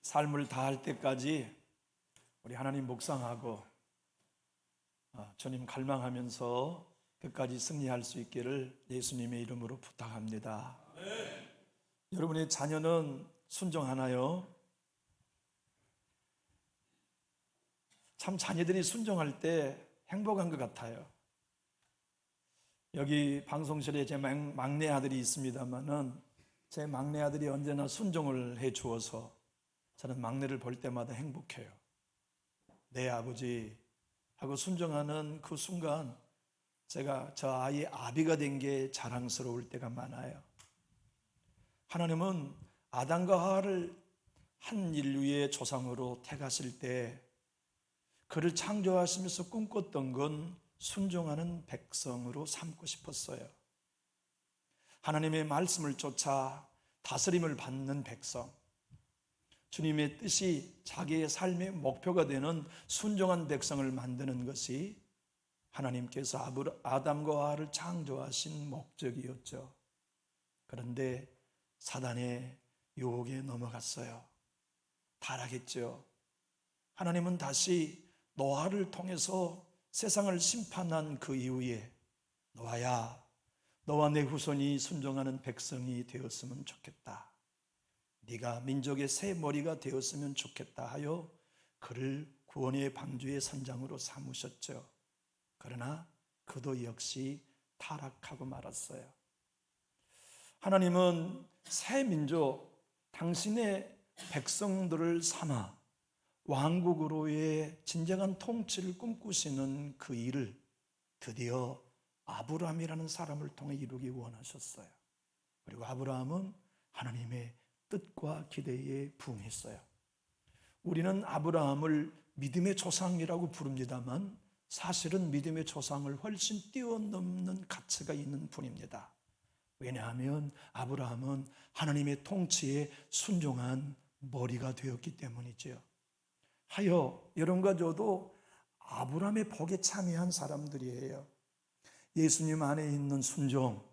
삶을 다할 때까지 우리 하나님 묵상하고 주님 갈망하면서 끝까지 승리할 수 있기를 예수님의 이름으로 부탁합니다. 네. 여러분의 자녀는 순종하나요? 참 자녀들이 순종할 때 행복한 것 같아요. 여기 방송실에 제 막내 아들이 있습니다만은 제 막내 아들이 언제나 순종을 해 주어서 저는 막내를 볼 때마다 행복해요. 내 아버지 하고 순종하는 그 순간 제가 저 아이의 아비가 된 게 자랑스러울 때가 많아요. 하나님은 아담과 하와를 한 인류의 조상으로 택하실 때 그를 창조하시면서 꿈꿨던 건 순종하는 백성으로 삼고 싶었어요. 하나님의 말씀을 쫓아 다스림을 받는 백성, 주님의 뜻이 자기의 삶의 목표가 되는 순종한 백성을 만드는 것이 하나님께서 아담과 하와를 창조하신 목적이었죠. 그런데 사단의 유혹에 넘어갔어요. 타락했죠. 하나님은 다시 노아를 통해서 세상을 심판한 그 이후에 노아야, 너와 내 후손이 순종하는 백성이 되었으면 좋겠다. 네가 민족의 새 머리가 되었으면 좋겠다 하여 그를 구원의 방주의 선장으로 삼으셨죠. 그러나 그도 역시 타락하고 말았어요. 하나님은 새 민족, 당신의 백성들을 삼아 왕국으로의 진정한 통치를 꿈꾸시는 그 일을 드디어 아브라함이라는 사람을 통해 이루기 원하셨어요. 그리고 아브라함은 하나님의 뜻과 기대에 부응했어요. 우리는 아브라함을 믿음의 조상이라고 부릅니다만 사실은 믿음의 조상을 훨씬 뛰어넘는 가치가 있는 분입니다. 왜냐하면 아브라함은 하나님의 통치에 순종한 머리가 되었기 때문이죠. 하여 여러분과 저도 아브라함의 복에 참여한 사람들이에요. 예수님 안에 있는 순종,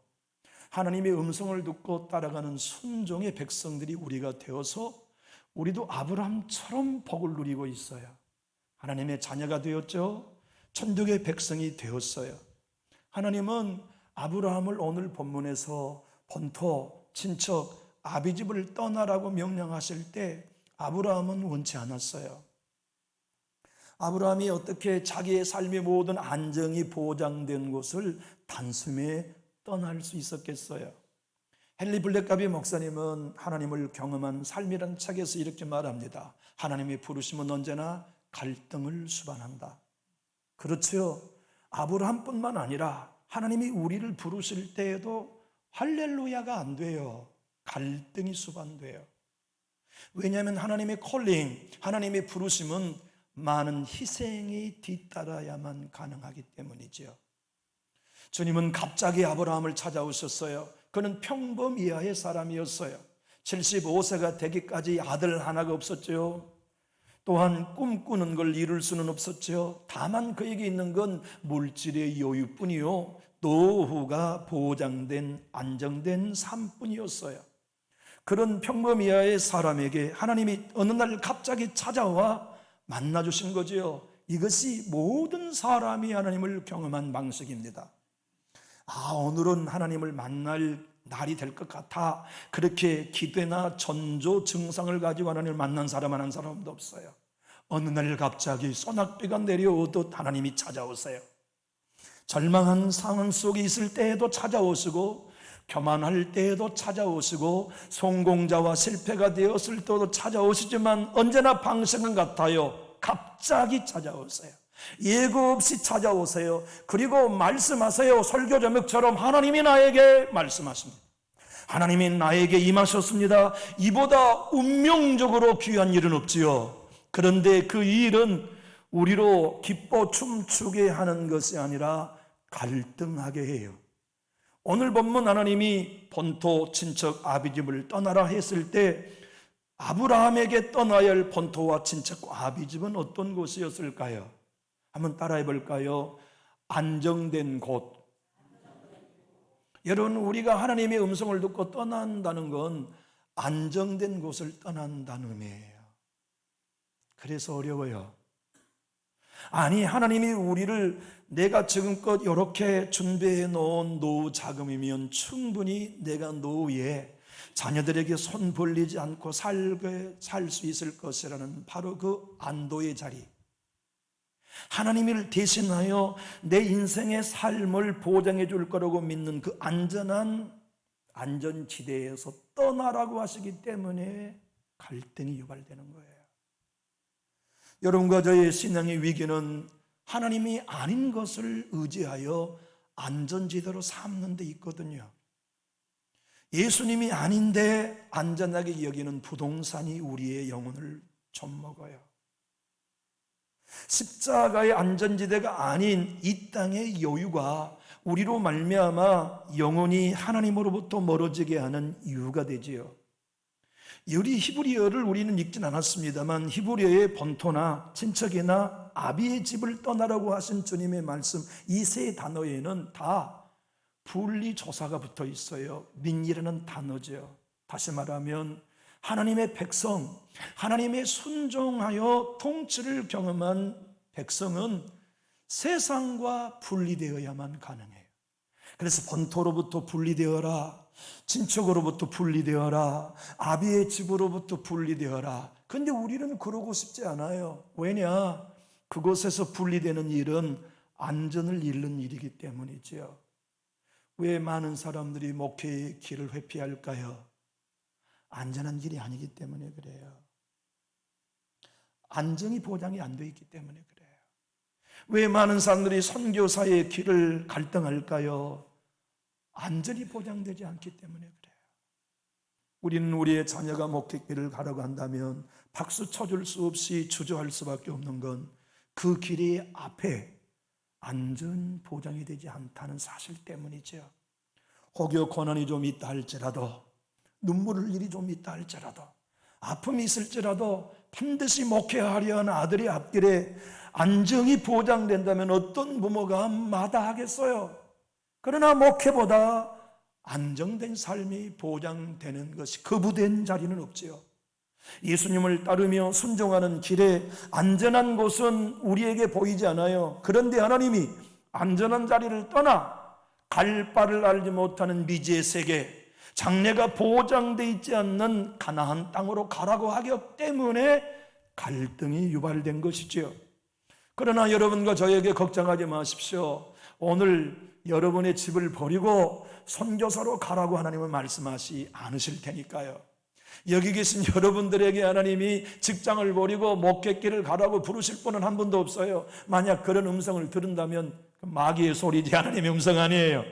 하나님의 음성을 듣고 따라가는 순종의 백성들이 우리가 되어서 우리도 아브라함처럼 복을 누리고 있어요. 하나님의 자녀가 되었죠. 천국의 백성이 되었어요. 하나님은 아브라함을 오늘 본문에서 본토, 친척, 아비집을 떠나라고 명령하실 때 아브라함은 원치 않았어요. 아브라함이 어떻게 자기의 삶의 모든 안정이 보장된 곳을 단숨에 떠날 수 있었겠어요? 헨리 블랙가비 목사님은 하나님을 경험한 삶이라는 책에서 이렇게 말합니다. 하나님의 부르심은 언제나 갈등을 수반한다. 그렇죠. 아브라함뿐만 아니라 하나님이 우리를 부르실 때에도 할렐루야가 안 돼요. 갈등이 수반돼요. 왜냐하면 하나님의 콜링, 하나님의 부르심은 많은 희생이 뒤따라야만 가능하기 때문이죠. 주님은 갑자기 아브라함을 찾아오셨어요. 그는 평범 이하의 사람이었어요. 75세가 되기까지 아들 하나가 없었죠. 또한 꿈꾸는 걸 이룰 수는 없었죠. 다만 그에게 있는 건 물질의 여유뿐이요, 노후가 보장된 안정된 삶뿐이었어요. 그런 평범 이하의 사람에게 하나님이 어느 날 갑자기 찾아와 만나주신 거지요. 이것이 모든 사람이 하나님을 경험한 방식입니다. 오늘은 하나님을 만날 날이 될 것 같아. 그렇게 기대나 전조 증상을 가지고 하나님을 만난 사람 한 사람도 없어요. 어느 날 갑자기 소낙비가 내려오듯 하나님이 찾아오세요. 절망한 상황 속에 있을 때에도 찾아오시고, 교만할 때에도 찾아오시고, 성공자와 실패가 되었을 때도 찾아오시지만 언제나 방식은 같아요. 갑자기 찾아오세요. 예고 없이 찾아오세요. 그리고 말씀하세요. 설교 제목처럼 하나님이 나에게 말씀하십니다. 하나님이 나에게 임하셨습니다. 이보다 운명적으로 귀한 일은 없지요. 그런데 그 일은 우리로 기뻐 춤추게 하는 것이 아니라 갈등하게 해요. 오늘 본문 하나님이 본토, 친척, 아비집을 떠나라 했을 때 아브라함에게 떠나야 할 본토와 친척과 아비집은 어떤 곳이었을까요? 한번 따라해 볼까요? 안정된 곳. 여러분, 우리가 하나님의 음성을 듣고 떠난다는 건 안정된 곳을 떠난다는 의미예요. 그래서 어려워요. 아니, 하나님이 우리를 내가 지금껏 이렇게 준비해 놓은 노후 자금이면 충분히 내가 노후에 자녀들에게 손 벌리지 않고 살 수 있을 것이라는 바로 그 안도의 자리, 하나님을 대신하여 내 인생의 삶을 보장해 줄 거라고 믿는 그 안전한 안전지대에서 떠나라고 하시기 때문에 갈등이 유발되는 거예요. 여러분과 저의 신앙의 위기는 하나님이 아닌 것을 의지하여 안전지대로 삼는 데 있거든요. 예수님이 아닌데 안전하게 여기는 부동산이 우리의 영혼을 좀먹어요. 십자가의 안전지대가 아닌 이 땅의 여유가 우리로 말미암아 영혼이 하나님으로부터 멀어지게 하는 이유가 되지요. 우리 히브리어를 우리는 읽진 않았습니다만 히브리어의 본토나 친척이나 아비의 집을 떠나라고 하신 주님의 말씀, 이 세 단어에는 다 분리조사가 붙어 있어요. 민이라는 단어죠. 다시 말하면 하나님의 백성, 하나님의 순종하여 통치를 경험한 백성은 세상과 분리되어야만 가능해요. 그래서 본토로부터 분리되어라, 친척으로부터 분리되어라, 아비의 집으로부터 분리되어라. 근데 우리는 그러고 싶지 않아요. 왜냐? 그곳에서 분리되는 일은 안전을 잃는 일이기 때문이지요. 왜 많은 사람들이 목회의 길을 회피할까요? 안전한 길이 아니기 때문에 그래요. 안정이 보장이 안 되어 있기 때문에 그래요. 왜 많은 사람들이 선교사의 길을 갈등할까요? 안전이 보장되지 않기 때문에 그래요. 우리는 우리의 자녀가 목회길을 가라고 한다면 박수 쳐줄 수 없이 주저할 수밖에 없는 건 그 길이 앞에 안전 보장이 되지 않다는 사실 때문이죠. 혹여 고난이 좀 있다 할지라도, 눈물 흘릴 일이 좀 있다 할지라도, 아픔이 있을지라도 반드시 목회하려 하는 아들의 앞길에 안정이 보장된다면 어떤 부모가 마다하겠어요? 그러나 목회보다 안정된 삶이 보장되는 것이 거부된 자리는 없지요. 예수님을 따르며 순종하는 길에 안전한 곳은 우리에게 보이지 않아요. 그런데 하나님이 안전한 자리를 떠나 갈 바를 알지 못하는 미지의 세계, 장래가 보장되어 있지 않는 가나안 땅으로 가라고 하기 때문에 갈등이 유발된 것이지요. 그러나 여러분과 저에게 걱정하지 마십시오. 오늘 여러분의 집을 버리고 선교사로 가라고 하나님은 말씀하시 않으실 테니까요. 여기 계신 여러분들에게 하나님이 직장을 버리고 목회길을 가라고 부르실 분은 한 분도 없어요. 만약 그런 음성을 들은다면 마귀의 소리지 하나님의 음성 아니에요.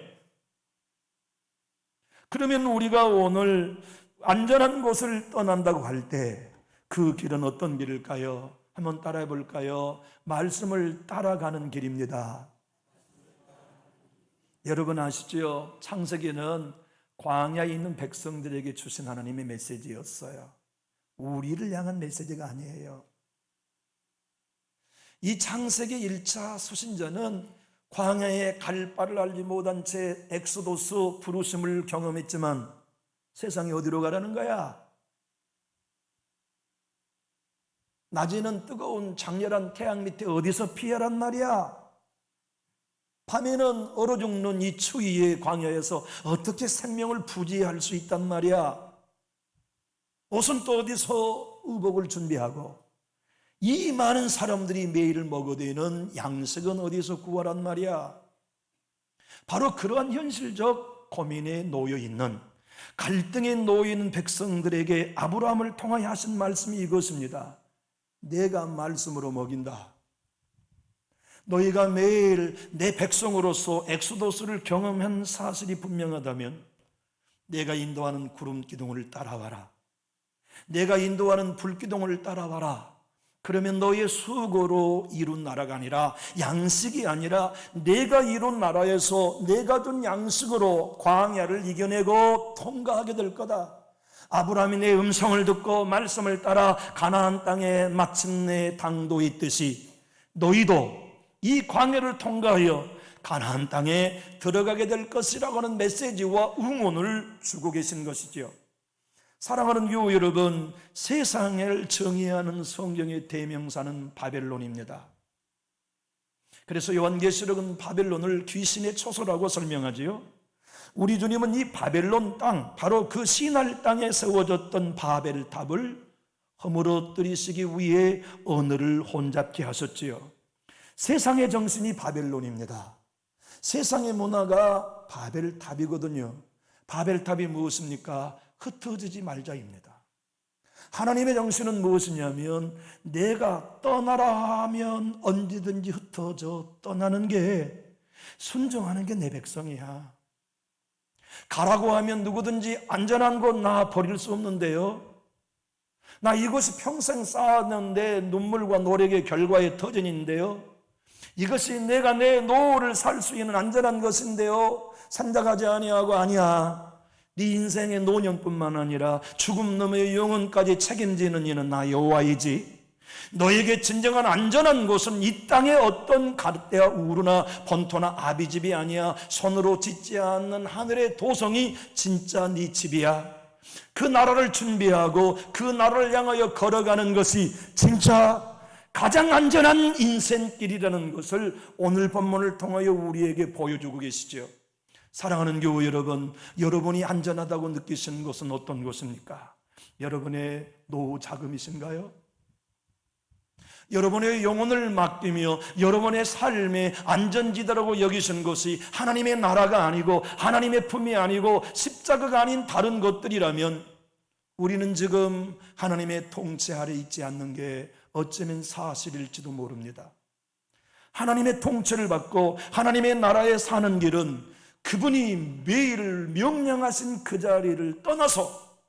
그러면 우리가 오늘 안전한 곳을 떠난다고 할 때 그 길은 어떤 길일까요? 한번 따라해 볼까요? 말씀을 따라가는 길입니다. 여러분 아시죠? 창세기는 광야에 있는 백성들에게 주신 하나님의 메시지였어요. 우리를 향한 메시지가 아니에요. 이 창세기 1차 수신자는 광야에 갈 바를 알지 못한 채 엑소도스 부르심을 경험했지만 세상에 어디로 가라는 거야? 낮에는 뜨거운 장렬한 태양 밑에 어디서 피하란 말이야? 밤에는 얼어 죽는 이 추위의 광야에서 어떻게 생명을 부지할 수 있단 말이야? 옷은 또 어디서 의복을 준비하고 이 많은 사람들이 매일 먹어대는 양식은 어디서 구하란 말이야? 바로 그러한 현실적 고민에 놓여 있는, 갈등에 놓여 있는 백성들에게 아브라함을 통하여 하신 말씀이 이것입니다. 내가 말씀으로 먹인다. 너희가 매일 내 백성으로서 엑소도스를 경험한 사실이 분명하다면 내가 인도하는 구름 기둥을 따라와라. 내가 인도하는 불기둥을 따라와라. 그러면 너희의 수고로 이룬 나라가 아니라, 양식이 아니라 내가 이룬 나라에서 내가 준 양식으로 광야를 이겨내고 통과하게 될 거다. 아브라함이 내 음성을 듣고 말씀을 따라 가나안 땅에 마침내 당도에 있듯이 너희도 이 광야를 통과하여 가나안 땅에 들어가게 될 것이라고 하는 메시지와 응원을 주고 계신 것이죠. 사랑하는 교우 여러분, 세상을 정의하는 성경의 대명사는 바벨론입니다. 그래서 요한계시록은 바벨론을 귀신의 초소라고 설명하지요. 우리 주님은 이 바벨론 땅, 바로 그 시날 땅에 세워졌던 바벨탑을 허물어뜨리시기 위해 언어를 혼잡케 하셨지요. 세상의 정신이 바벨론입니다. 세상의 문화가 바벨탑이거든요. 바벨탑이 무엇입니까? 흩어지지 말자입니다. 하나님의 정신은 무엇이냐면 내가 떠나라 하면 언제든지 흩어져 떠나는 게, 순종하는 게 내 백성이야. 가라고 하면 누구든지 안전한 곳 나 버릴 수 없는데요. 나 이것이 평생 쌓았는데 눈물과 노력의 결과의 터전인데요. 이것이 내가 내 노후를 살 수 있는 안전한 것인데요. 산다가지 아니하고 아니야. 네 인생의 노년뿐만 아니라 죽음 너머의 영혼까지 책임지는 이는 나 여호와이지. 너에게 진정한 안전한 곳은 이 땅의 어떤 가르떼와 우르나 본토나 아비집이 아니야. 손으로 짓지 않는 하늘의 도성이 진짜 네 집이야. 그 나라를 준비하고 그 나라를 향하여 걸어가는 것이 진짜 가장 안전한 인생길이라는 것을 오늘 본문을 통하여 우리에게 보여주고 계시죠. 사랑하는 교우 여러분, 여러분이 안전하다고 느끼시는 것은 어떤 것입니까? 여러분의 노후 자금이신가요? 여러분의 영혼을 맡기며 여러분의 삶의 안전지대라고 여기신 것이 하나님의 나라가 아니고 하나님의 품이 아니고 십자가가 아닌 다른 것들이라면 우리는 지금 하나님의 통치 아래 있지 않는 게 어쩌면 사실일지도 모릅니다. 하나님의 통치를 받고 하나님의 나라에 사는 길은 그분이 매일 명령하신 그 자리를 떠나서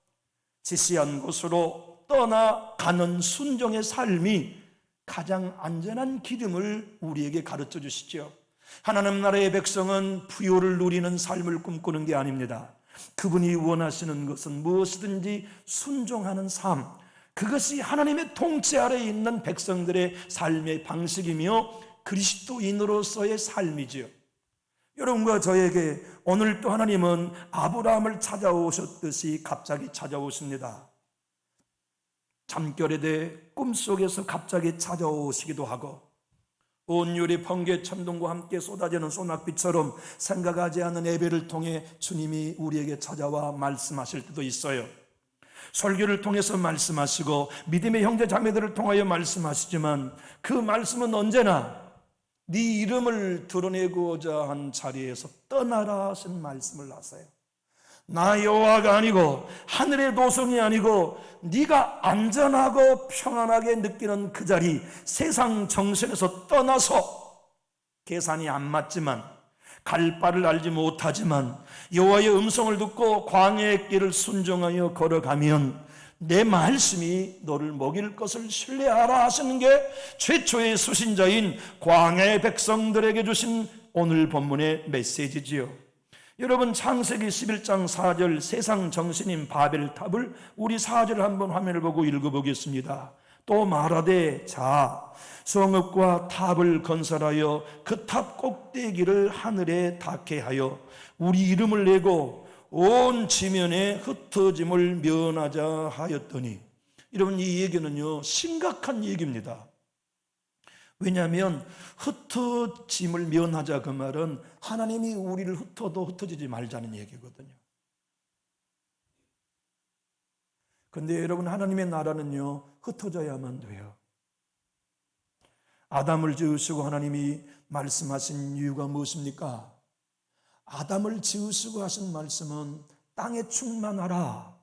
지시한 곳으로 떠나가는 순종의 삶이 가장 안전한 길임을 우리에게 가르쳐 주시죠. 하나님 나라의 백성은 부요를 누리는 삶을 꿈꾸는 게 아닙니다. 그분이 원하시는 것은 무엇이든지 순종하는 삶, 그것이 하나님의 통치 아래에 있는 백성들의 삶의 방식이며 그리스도인으로서의 삶이지요. 여러분과 저에게 오늘 또 하나님은 아브라함을 찾아오셨듯이 갑자기 찾아오십니다. 잠결에 대해 꿈속에서 갑자기 찾아오시기도 하고 온 유리 번개 천둥과 함께 쏟아지는 소낙비처럼 생각하지 않은 예배를 통해 주님이 우리에게 찾아와 말씀하실 때도 있어요. 설교를 통해서 말씀하시고 믿음의 형제 자매들을 통하여 말씀하시지만 그 말씀은 언제나 네 이름을 드러내고자 한 자리에서 떠나라 하신 말씀을 하세요. 나 여호와가 아니고 하늘의 도성이 아니고 네가 안전하고 평안하게 느끼는 그 자리, 세상 정신에서 떠나서 계산이 안 맞지만 갈 바를 알지 못하지만 여호와의 음성을 듣고 광야의 길을 순종하여 걸어가면 내 말씀이 너를 먹일 것을 신뢰하라 하시는 게 최초의 수신자인 광야의 백성들에게 주신 오늘 본문의 메시지지요. 여러분, 창세기 11장 4절 세상 정신인 바벨탑을 우리 4절 한번 화면을 보고 읽어보겠습니다. 또 말하되 자 성읍과 탑을 건설하여 그 탑 꼭대기를 하늘에 닿게 하여 우리 이름을 내고 온 지면에 흩어짐을 면하자 하였더니, 여러분 이 얘기는요 심각한 얘기입니다. 왜냐하면 흩어짐을 면하자 그 말은 하나님이 우리를 흩어도 흩어지지 말자는 얘기거든요. 그런데 여러분, 하나님의 나라는요 흩어져야만 돼요. 아담을 지으시고 하나님이 말씀하신 이유가 무엇입니까? 아담을 지으시고 하신 말씀은 땅에 충만하라.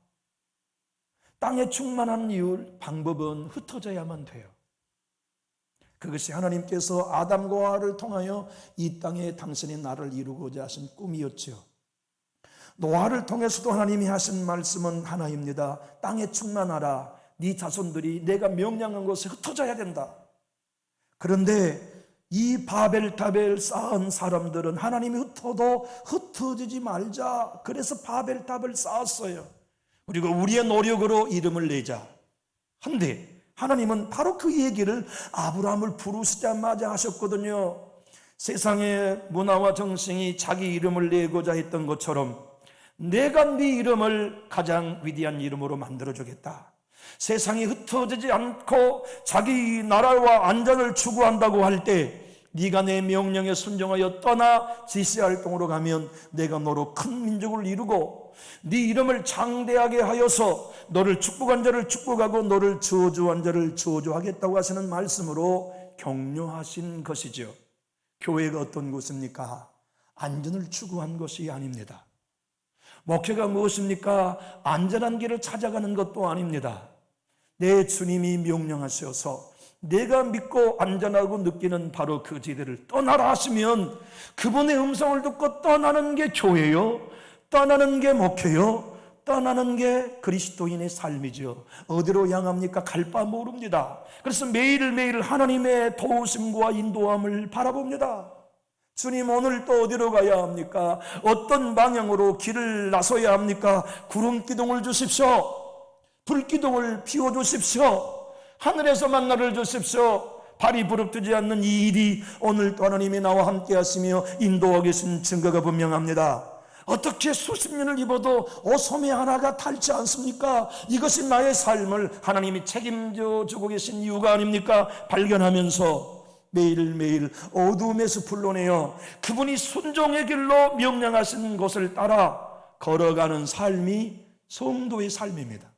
땅에 충만한 이유, 방법은 흩어져야만 돼요. 그것이 하나님께서 아담과 하와를 통하여 이 땅에 당신의 나라를 이루고자 하신 꿈이었죠. 노아를 통해서도 하나님이 하신 말씀은 하나입니다. 땅에 충만하라. 네 자손들이 내가 명령한 곳에 흩어져야 된다. 그런데 이 바벨탑을 쌓은 사람들은 하나님이 흩어도 흩어지지 말자, 그래서 바벨탑을 쌓았어요. 그리고 우리의 노력으로 이름을 내자. 한데 하나님은 바로 그 얘기를 아브라함을 부르시자마자 하셨거든요. 세상의 문화와 정신이 자기 이름을 내고자 했던 것처럼 내가 네 이름을 가장 위대한 이름으로 만들어주겠다. 세상이 흩어지지 않고 자기 나라와 안전을 추구한다고 할 때 네가 내 명령에 순종하여 떠나 지시할 동으로 가면 내가 너로 큰 민족을 이루고 네 이름을 장대하게 하여서 너를 축복한 자를 축복하고 너를 저주한 자를 저주하겠다고 하시는 말씀으로 격려하신 것이죠. 교회가 어떤 곳입니까? 안전을 추구한 것이 아닙니다. 목회가 무엇입니까? 안전한 길을 찾아가는 것도 아닙니다. 내 주님이 명령하셔서 내가 믿고 안전하고 느끼는 바로 그 지대를 떠나라 하시면 그분의 음성을 듣고 떠나는 게 교회요, 떠나는 게 목회요, 떠나는 게 그리스도인의 삶이죠. 어디로 향합니까? 갈 바 모릅니다. 그래서 매일매일 하나님의 도우심과 인도함을 바라봅니다. 주님, 오늘 또 어디로 가야 합니까? 어떤 방향으로 길을 나서야 합니까? 구름 기둥을 주십시오. 불 기둥을 피워주십시오. 하늘에서 만나를 주십시오. 발이 부릅뜨지 않는 이 일이 오늘 또 하나님이 나와 함께 하시며 인도하고 계신 증거가 분명합니다. 어떻게 수십 년을 입어도 옷소매 하나가 닳지 않습니까? 이것이 나의 삶을 하나님이 책임져 주고 계신 이유가 아닙니까? 발견하면서 매일매일 어두움에서 불러내어 그분이 순종의 길로 명령하신 곳을 따라 걸어가는 삶이 성도의 삶입니다.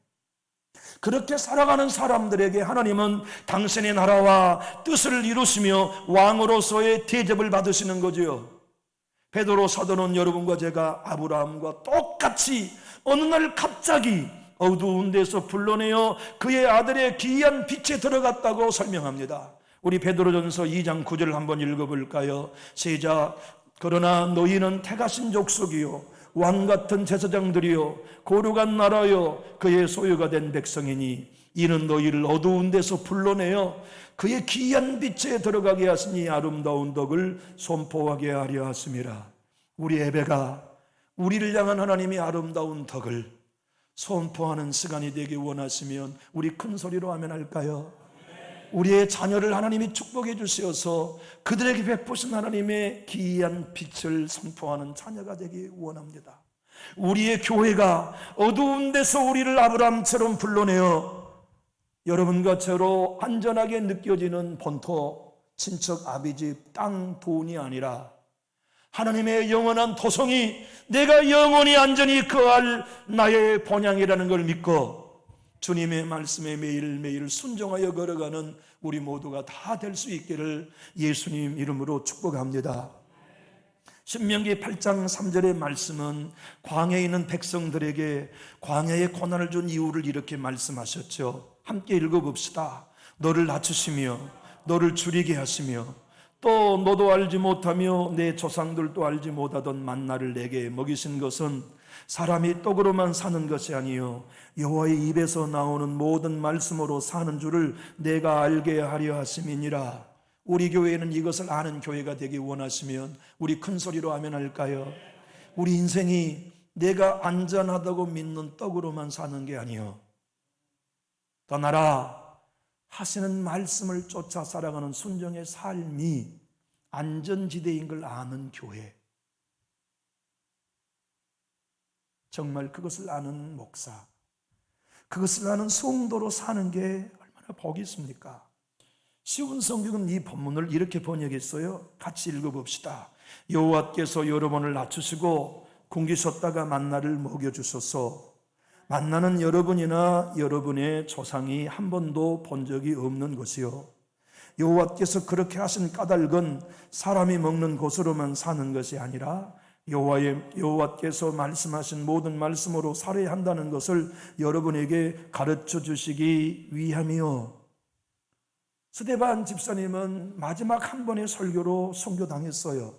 그렇게 살아가는 사람들에게 하나님은 당신의 나라와 뜻을 이루시며 왕으로서의 대접을 받으시는 거지요. 베드로 사도는 여러분과 제가 아브라함과 똑같이 어느 날 갑자기 어두운 데서 불러내어 그의 아들의 기이한 빛에 들어갔다고 설명합니다. 우리 베드로전서 2장 9절을 한번 읽어볼까요? 시작. 그러나 너희는 택하신 족속이요 왕같은 제사장들이요 거룩한 나라요 그의 소유가 된 백성이니 이는 너희를 어두운 데서 불러내어 그의 기이한 빛에 들어가게 하시니 아름다운 덕을 선포하게 하려 하심이라. 우리 예배가 우리를 향한 하나님의 아름다운 덕을 선포하는 시간이 되기 원하시면 우리 큰 소리로 하면 할까요? 우리의 자녀를 하나님이 축복해 주셔서 그들에게 베푸신 하나님의 기이한 빛을 선포하는 자녀가 되기 원합니다. 우리의 교회가 어두운 데서 우리를 아브라함처럼 불러내어 여러분과 저로 안전하게 느껴지는 본토, 친척, 아비집, 땅, 돈이 아니라 하나님의 영원한 토성이 내가 영원히 안전히 거할 나의 본향이라는 걸 믿고 주님의 말씀에 매일매일 순종하여 걸어가는 우리 모두가 다 될 수 있기를 예수님 이름으로 축복합니다. 신명기 8장 3절의 말씀은 광야에 있는 백성들에게 광야에 고난을 준 이유를 이렇게 말씀하셨죠. 함께 읽어봅시다. 너를 낮추시며 너를 줄이게 하시며 또 너도 알지 못하며 내 조상들도 알지 못하던 만나를 내게 먹이신 것은 사람이 떡으로만 사는 것이 아니요 여호와의 입에서 나오는 모든 말씀으로 사는 줄을 내가 알게 하려 하심이니라. 우리 교회는 이것을 아는 교회가 되기 원하시면 우리 큰 소리로 하면 할까요? 우리 인생이 내가 안전하다고 믿는 떡으로만 사는 게 아니요 떠나라 하시는 말씀을 쫓아 살아가는 순종의 삶이 안전지대인 걸 아는 교회, 정말 그것을 아는 목사, 그것을 아는 성도로 사는 게 얼마나 복이 있습니까? 쉬운 성경은 이 본문을 이렇게 번역했어요. 같이 읽어봅시다. 여호와께서 여러분을 낮추시고 굶기셨다가 만나를 먹여주소서. 만나는 여러분이나 여러분의 조상이 한 번도 본 적이 없는 것이요 여호와께서 그렇게 하신 까닭은 사람이 먹는 것으로만 사는 것이 아니라 여호와께서 말씀하신 모든 말씀으로 살아야 한다는 것을 여러분에게 가르쳐 주시기 위함이요. 스데반 집사님은 마지막 한 번의 설교로 선교당했어요.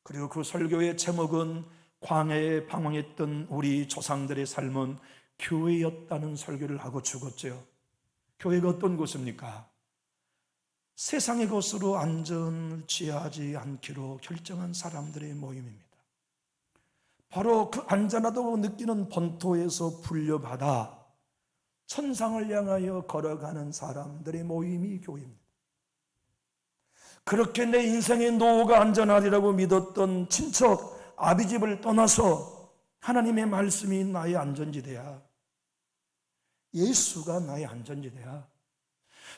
그리고 그 설교의 제목은 광야에 방황했던 우리 조상들의 삶은 교회였다는 설교를 하고 죽었죠. 교회가 어떤 곳입니까? 세상의 것으로 안전을 취하지 않기로 결정한 사람들의 모임입니다. 바로 그 안전하다고 느끼는 본토에서 불려받아 천상을 향하여 걸어가는 사람들의 모임이 교회입니다. 그렇게 내 인생의 노후가 안전하리라고 믿었던 친척, 아비집을 떠나서 하나님의 말씀이 나의 안전지대야. 예수가 나의 안전지대야.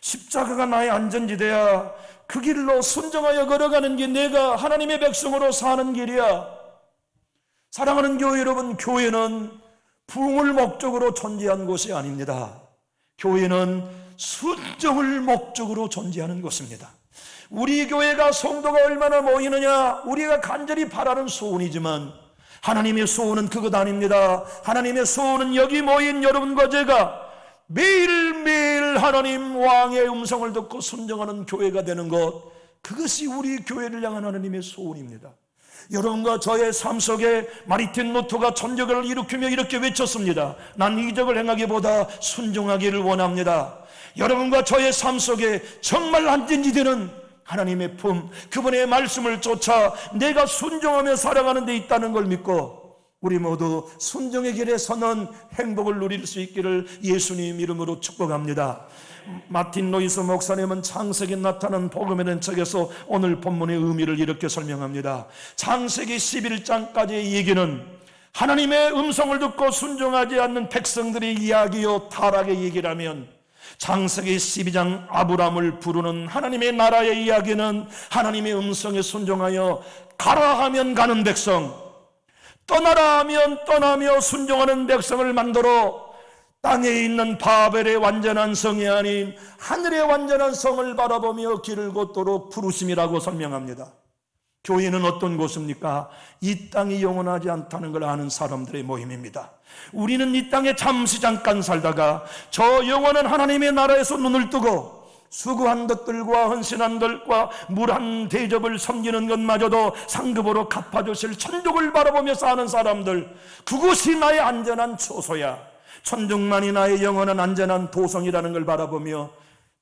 십자가가 나의 안전지대야. 그 길로 순종하여 걸어가는 게 내가 하나님의 백성으로 사는 길이야. 사랑하는 교회 여러분, 교회는 부흥을 목적으로 존재한 곳이 아닙니다. 교회는 순종을 목적으로 존재하는 곳입니다. 우리 교회가 성도가 얼마나 모이느냐, 우리가 간절히 바라는 소원이지만 하나님의 소원은 그것 아닙니다. 하나님의 소원은 여기 모인 여러분과 제가 매일매일 하나님 왕의 음성을 듣고 순종하는 교회가 되는 것, 그것이 우리 교회를 향한 하나님의 소원입니다. 여러분과 저의 삶 속에 마르틴 루터가 천적을 일으키며 이렇게 외쳤습니다. 난 이적을 행하기보다 순종하기를 원합니다. 여러분과 저의 삶 속에 정말 안전지대는 하나님의 품, 그분의 말씀을 쫓아 내가 순종하며 살아가는 데 있다는 걸 믿고 우리 모두 순종의 길에 서는 행복을 누릴 수 있기를 예수님 이름으로 축복합니다. 마틴 로이스 목사님은 창세기에 나타난 복음에 대한 책에서 오늘 본문의 의미를 이렇게 설명합니다. 창세기 11장까지의 얘기는 하나님의 음성을 듣고 순종하지 않는 백성들의 이야기요 타락의 얘기라면, 창세기 12장 아브람을 부르는 하나님의 나라의 이야기는 하나님의 음성에 순종하여 가라 하면 가는 백성, 떠나라 하면 떠나며 순종하는 백성을 만들어 땅에 있는 바벨의 완전한 성이 아닌 하늘의 완전한 성을 바라보며 길을 걷도록 부르심이라고 설명합니다. 교회는 어떤 곳입니까? 이 땅이 영원하지 않다는 걸 아는 사람들의 모임입니다. 우리는 이 땅에 잠시 잠깐 살다가 저 영원한 하나님의 나라에서 눈을 뜨고 수고한 것들과 헌신한 것과 물 한 대접을 섬기는 것마저도 상급으로 갚아주실 천국을 바라보며 사는 사람들, 그곳이 나의 안전한 처소야. 천국만이 나의 영원한 안전한 도성이라는 걸 바라보며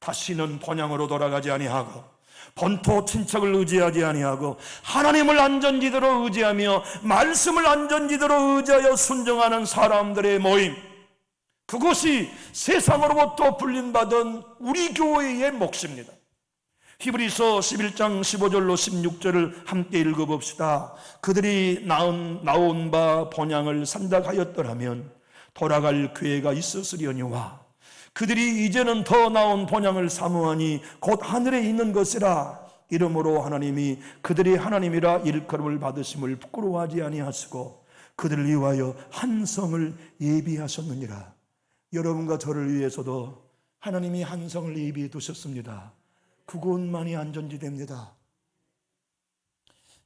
다시는 본향으로 돌아가지 아니하고 본토 친척을 의지하지 아니하고 하나님을 안전지대로 의지하며 말씀을 안전지대로 의지하여 순종하는 사람들의 모임, 그것이 세상으로부터 불림받은 우리 교회의 몫입니다. 히브리서 11장 15절로 16절을 함께 읽어봅시다. 그들이 나온 바 본향을 산작하였더라면 돌아갈 기회가 있었으려니와 그들이 이제는 더 나은 본향을 사모하니 곧 하늘에 있는 것이라. 이러므로 하나님이 그들이 하나님이라 일컬음을 받으심을 부끄러워하지 아니하시고 그들을 위하여 한 성을 예비하셨느니라. 여러분과 저를 위해서도 하나님이 한 성을 예비해 두셨습니다. 그곳만이 안전지대입니다.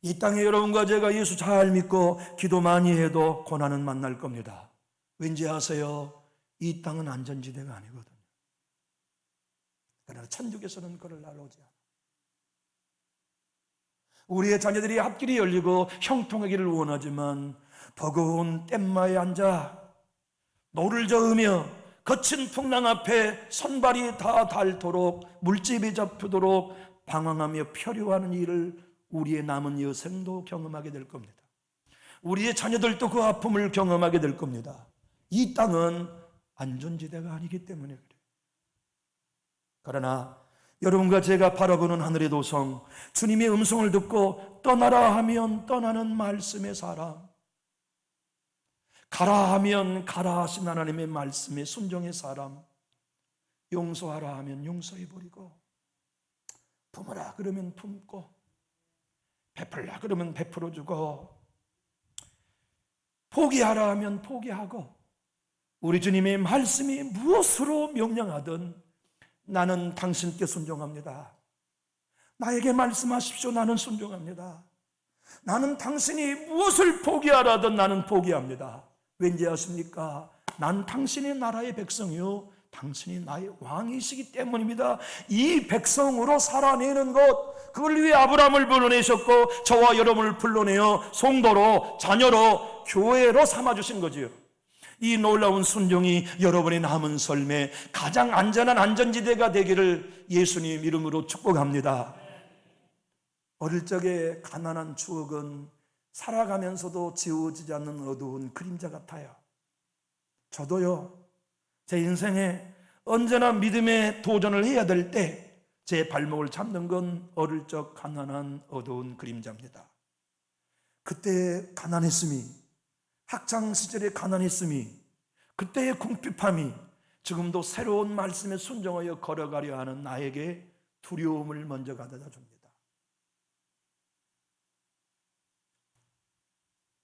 이 땅에 여러분과 제가 예수 잘 믿고 기도 많이 해도 고난은 만날 겁니다. 왠지 아세요? 이 땅은 안전지대가 아니거든요. 그러나 천국에서는 그를 날아오지 않아. 우리의 자녀들이 앞길이 열리고 형통하기를 원하지만 버거운 뗏마에 앉아 노를 저으며 거친 풍랑 앞에 손발이 다 닳도록 물집이 잡히도록 방황하며 표류하는 일을 우리의 남은 여생도 경험하게 될 겁니다. 우리의 자녀들도 그 아픔을 경험하게 될 겁니다. 이 땅은 안전지대가 아니기 때문에 그래요. 그러나 여러분과 제가 바라보는 하늘의 도성, 주님의 음성을 듣고 떠나라 하면 떠나는 말씀의 사람, 가라 하면 가라 하신 하나님의 말씀에 순종의 사람, 용서하라 하면 용서해버리고, 품으라 그러면 품고, 베풀라 그러면 베풀어주고, 포기하라 하면 포기하고, 우리 주님의 말씀이 무엇으로 명령하든 나는 당신께 순종합니다. 나에게 말씀하십시오. 나는 순종합니다. 나는 당신이 무엇을 포기하라든 나는 포기합니다. 왠지 아십니까? 난 당신의 나라의 백성이요 당신이 나의 왕이시기 때문입니다. 이 백성으로 살아내는 것, 그걸 위해 아브라함을 불러내셨고 저와 여러분을 불러내어 성도로, 자녀로, 교회로 삼아주신 거지요. 이 놀라운 순종이 여러분의 남은 삶에 가장 안전한 안전지대가 되기를 예수님 이름으로 축복합니다. 어릴 적에 가난한 추억은 살아가면서도 지워지지 않는 어두운 그림자 같아요. 저도요, 제 인생에 언제나 믿음의 도전을 해야 될 때 제 발목을 잡는 건 어릴 적 가난한 어두운 그림자입니다. 그때 가난했음이 학창 시절에 가난했음이, 그때의 궁핍함이 지금도 새로운 말씀에 순종하여 걸어가려 하는 나에게 두려움을 먼저 가져다 줍니다.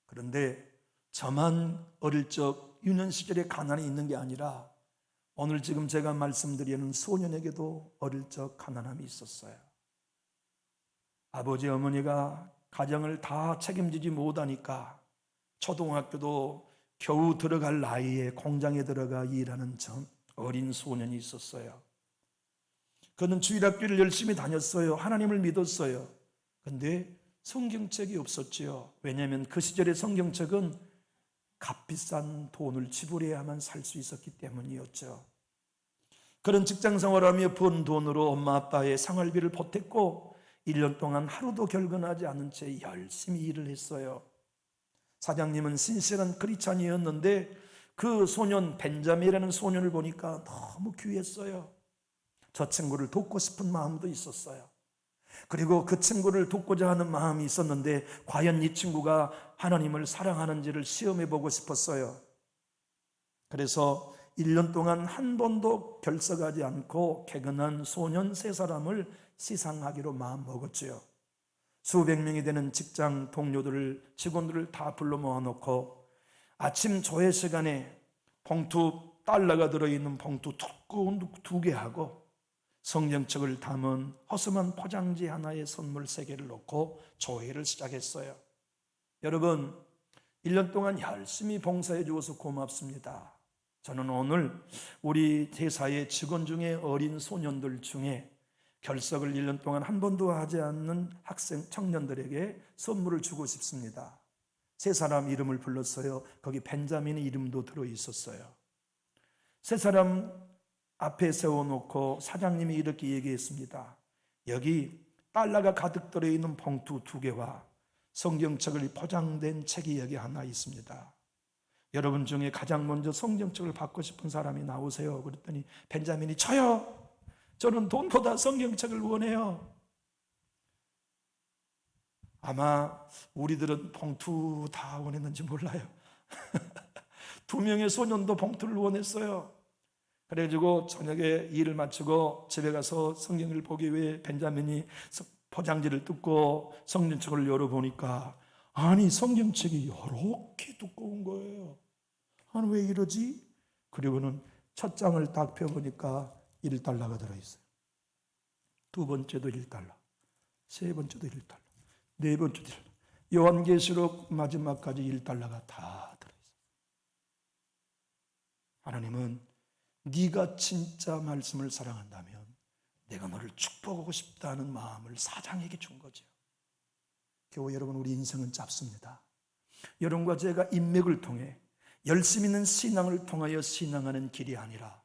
그런데 저만 어릴 적 유년 시절에 가난이 있는 게 아니라 오늘 지금 제가 말씀드리는 소년에게도 어릴 적 가난함이 있었어요. 아버지 어머니가 가정을 다 책임지지 못하니까 초등학교도 겨우 들어갈 나이에 공장에 들어가 일하는 어린 소년이 있었어요. 그는 주일학교를 열심히 다녔어요. 하나님을 믿었어요. 그런데 성경책이 없었지요. 왜냐하면 그 시절의 성경책은 값비싼 돈을 지불해야만 살 수 있었기 때문이었죠. 그런 직장 생활하며 번 돈으로 엄마 아빠의 생활비를 보탰고 1년 동안 하루도 결근하지 않은 채 열심히 일을 했어요. 사장님은 신실한 크리스찬이었는데 그 소년 벤자민이라는 소년을 보니까 너무 귀했어요. 저 친구를 돕고 싶은 마음도 있었어요. 그리고 그 친구를 돕고자 하는 마음이 있었는데 과연 이 친구가 하나님을 사랑하는지를 시험해 보고 싶었어요. 그래서 1년 동안 한 번도 결석하지 않고 개근한 소년 3사람을 시상하기로 마음먹었지요. 수백 명이 되는 직장 동료들을, 직원들을 다 불러 모아놓고 아침 조회 시간에 달러가 들어있는 봉투 두꺼운 2개 하고 성경책을 담은 허름한 포장지 하나에 선물 3개를 넣고 조회를 시작했어요. 여러분, 1년 동안 열심히 봉사해 주어서 고맙습니다. 저는 오늘 우리 회사의 직원 중에 어린 소년들 중에 결석을 1년 동안 한 번도 하지 않는 학생, 청년들에게 선물을 주고 싶습니다. 3사람 이름을 불렀어요. 거기 벤자민의 이름도 들어있었어요. 3사람 앞에 세워놓고 사장님이 이렇게 얘기했습니다. 여기 달러가 가득 들어있는 봉투 2개와 성경책을 포장된 책이 여기 하나 있습니다. 여러분 중에 가장 먼저 성경책을 받고 싶은 사람이 나오세요. 그랬더니 벤자민이 저요. 저는 돈보다 성경책을 원해요. 아마 우리들은 봉투 다 원했는지 몰라요. 2명의 소년도 봉투를 원했어요. 그래가지고 저녁에 일을 마치고 집에 가서 성경을 보기 위해 벤자민이 포장지를 뜯고 성경책을 열어보니까 아니 성경책이 이렇게 두꺼운 거예요. 아니 왜 이러지? 그리고는 첫 장을 딱 펴보니까 1달러가 들어있어요. 2번째도 1달러, 3번째도 1달러, 4번째도 1달러. 요한계시록 마지막까지 1달러가 다 들어있어요. 하나님은 네가 진짜 말씀을 사랑한다면 내가 너를 축복하고 싶다는 마음을 사장에게 준 거죠. 교회 여러분, 우리 인생은 짧습니다. 여러분과 제가 인맥을 통해 열심 있는 신앙을 통하여 신앙하는 길이 아니라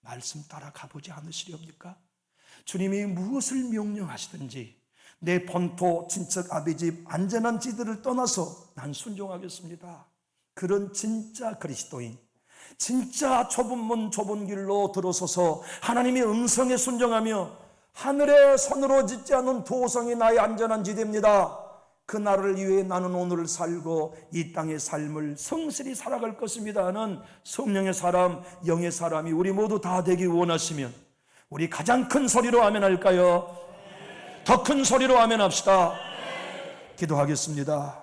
말씀 따라 가보지 않으시렵니까? 주님이 무엇을 명령하시든지 내 본토, 친척, 아비집 안전한 지들을 떠나서 난 순종하겠습니다. 그런 진짜 그리스도인, 진짜 좁은 문 좁은 길로 들어서서 하나님의 음성에 순종하며 하늘의 손으로 짓지 않은 도성이 나의 안전한 지대입니다. 그 나라를 위해 나는 오늘을 살고 이 땅의 삶을 성실히 살아갈 것입니다 하는 성령의 사람, 영의 사람이 우리 모두 다 되기 원하시면 우리 가장 큰 소리로 아멘할까요? 더 큰 소리로 아멘합시다. 기도하겠습니다.